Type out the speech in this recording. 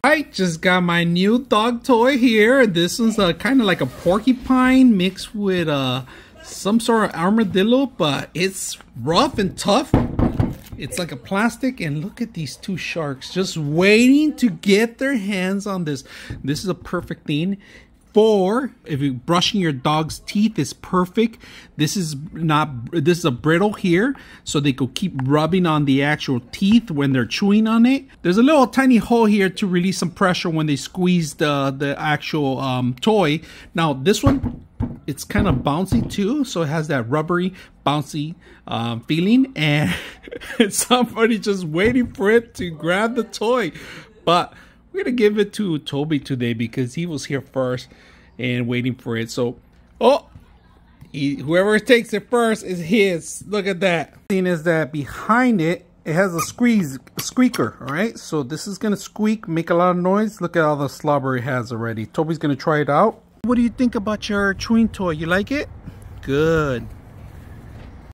I just got my new dog toy here. This one's kind of like a porcupine mixed with some sort of armadillo, but it's rough and tough. It's like a plastic, and look at these two sharks just waiting to get their hands on this. This is a perfect thing for if you're brushing your dog's teeth. Is perfect. This is a brittle here, so they could keep rubbing on the actual teeth when they're chewing on it. There's a little tiny hole here to release some pressure when they squeeze the actual toy. Now this one, it's kind of bouncy too, so it has that rubbery bouncy feeling, and somebody just waiting for it to grab the toy. But we're gonna give it to Toby today because he was here first and waiting for it. So whoever takes it first is his. Look at that. The thing is that behind it, it has a squeaker. All right, so this is gonna squeak, make a lot of noise. Look at all the slobber it has already. Toby's gonna try it out. What do you think about your chewing toy? You like it? Good.